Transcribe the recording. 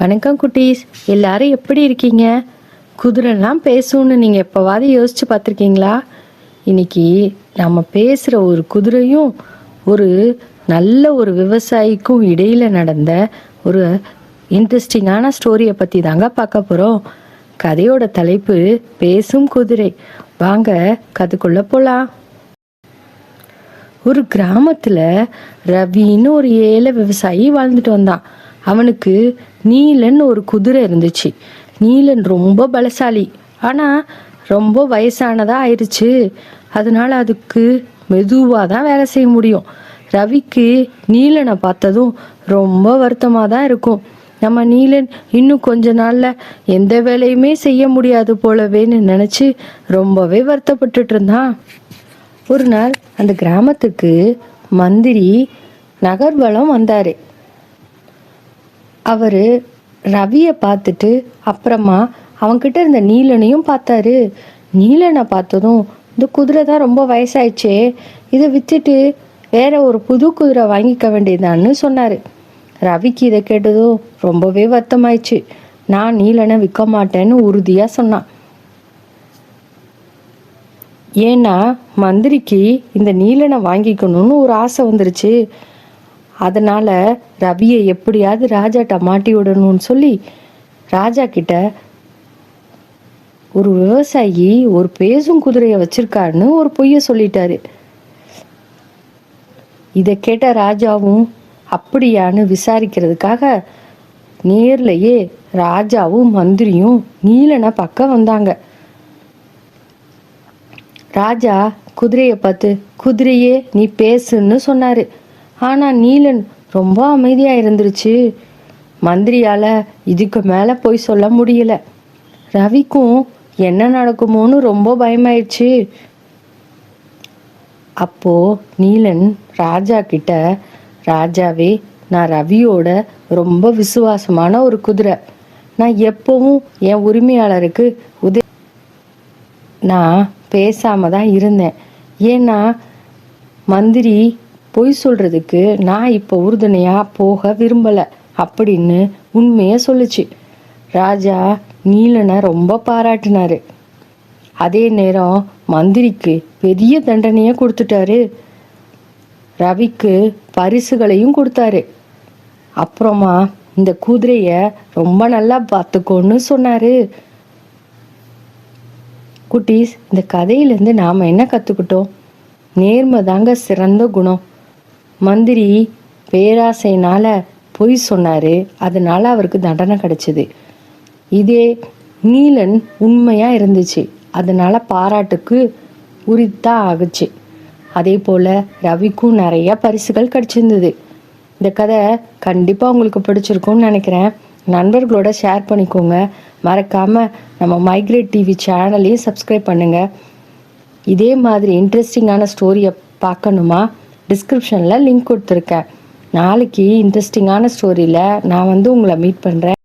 வணக்கம் குட்டீஸ், எல்லாரும் எப்படி இருக்கீங்க? குதிரைலாம் பேசும்னு நீங்கள் எப்போவாது யோசிச்சு பார்த்துருக்கீங்களா? இன்னைக்கு நம்ம பேசுகிற ஒரு குதிரையும் ஒரு நல்ல ஒரு விவசாயிக்கும் இடையில நடந்த ஒரு இன்ட்ரெஸ்டிங்கான ஸ்டோரியை பற்றி தாங்க பார்க்க போகிறோம். கதையோட தலைப்பு பேசும் குதிரை. வாங்க கதைக்குள்ள போகலாம். ஒரு கிராமத்தில் ரவின்னு ஒரு ஏழை விவசாயி வாழ்ந்துட்டு வந்தான். அவனுக்கு நீலன் ஒரு குதிரை இருந்துச்சு. நீலன் ரொம்ப பலசாலி, ஆனால் ரொம்ப வயசானதா ஆயிடுச்சு. அதனால அதுக்கு மெதுவாக தான் வேலை செய்ய முடியும். ரவிக்கு நீலனை பார்த்ததும் ரொம்ப வருத்தமாக தான் இருக்கும். நம்ம நீலன் இன்னும் கொஞ்ச நாள்ல எந்த வேலையுமே செய்ய முடியாது போலவேன்னு நினச்சி ரொம்பவே வருத்தப்பட்டுட்டு இருந்தான். ஒரு நாள் அந்த கிராமத்துக்கு மந்திரி நகர்வலம் வந்தார். அவர் ரவியை பார்த்துட்டு அப்புறமா அவன்கிட்ட இருந்த நீலனையும் பார்த்தாரு. நீலனை பார்த்ததும், இந்த குதிரை தான் ரொம்ப வயசாயிடுச்சே, இதை விற்றுட்டு வேற ஒரு புது குதிரை வாங்கிக்க வேண்டியதான்னு சொன்னார். ரவிக்கு இதை கேட்டதும் ரொம்பவே வருத்தமாயிடுச்சு. நான் நீலனை விற்க மாட்டேன்னு உறுதியாக சொன்னான். ஏன்னா மந்திரிக்கு இந்த நீலனை வாங்கிக்கணும்னு ஒரு ஆசை வந்துருச்சு. அதனால ரவியை எப்படியாவது ராஜாட்ட மாட்டி விடணும்னு சொல்லி ராஜா கிட்ட ஒரு விவசாயி ஒரு பேசும் குதிரையை வச்சிருக்காருன்னு ஒரு பொய்ய சொல்லிட்டாரு. இதை கேட்ட ராஜாவும் அப்படியான்னு விசாரிக்கிறதுக்காக நேர்லயே ராஜாவும் மந்திரியும் நீலனை பக்கம் வந்தாங்க. ராஜா குதிரையை பார்த்து, குதிரையே நீ பேசுன்னு சொன்னாரு. ஆனா நீலன் ரொம்ப அமைதியா இருந்துருச்சு. மந்திரியால இதுக்கு மேல போய் சொல்ல முடியல. ரவிக்கும் என்ன நடக்குமோன்னு ரொம்ப பயமாயிடுச்சு. அப்போ நீலன் ராஜா கிட்ட, ராஜாவே, நான் ரவியோட ரொம்ப விசுவாசமான ஒரு குதிரை. நான் எப்பவும் என் உரிமையாளருக்கு நான் பேசாம தான் இருந்தேன். ஏன்னா மந்திரி பொய் சொல்றதுக்கு நான் இப்போ உறுதுணையா போக விரும்பல அப்படின்னு உண்மைய சொல்லுச்சு. ராஜா நீலனை ரொம்ப பாராட்டினாரு. அதே நேரம் மந்திரிக்கு பெரிய தண்டனைய கொடுத்துட்டாரு. ரவிக்கு பரிசுகளையும் கொடுத்தாரு. அப்புறமா இந்த குதிரைய ரொம்ப நல்லா பார்த்துக்கோன்னு சொன்னாரு. குட்டீஸ், இந்த கதையிலேருந்து நாம என்ன கத்துக்கிட்டோம்? நேர்மை தாங்க சிறந்த குணம். மந்திரி பேராசைனால பொய் சொன்னாரு, அதனால அவருக்கு தண்டனை கிடைச்சது. இதே நீலன் உண்மையா இருந்துச்சு, அதனால பாராட்டுக்கு உரித்தா ஆகுச்சு. அதே போல ரவிக்கும் நிறைய பரிசுகள் கிடைச்சிருந்தது. இந்த கதை கண்டிப்பா உங்களுக்கு பிடிச்சிருக்கும்னு நினைக்கிறேன். நண்பர்களோட ஷேர் பண்ணிக்கோங்க. மறக்காம நம்ம மைக்ரேட் டிவி சேனலையும் சப்ஸ்கிரைப் பண்ணுங்க. இதே மாதிரி இன்ட்ரெஸ்டிங்கான ஸ்டோரியை பார்க்கணுமா? டிஸ்கிரிப்ஷனில் லிங்க் கொடுத்துருக்கேன். நாளைக்கு இன்ட்ரெஸ்டிங்கான ஸ்டோரியில் நான் உங்களை மீட் பண்ணுறேன்.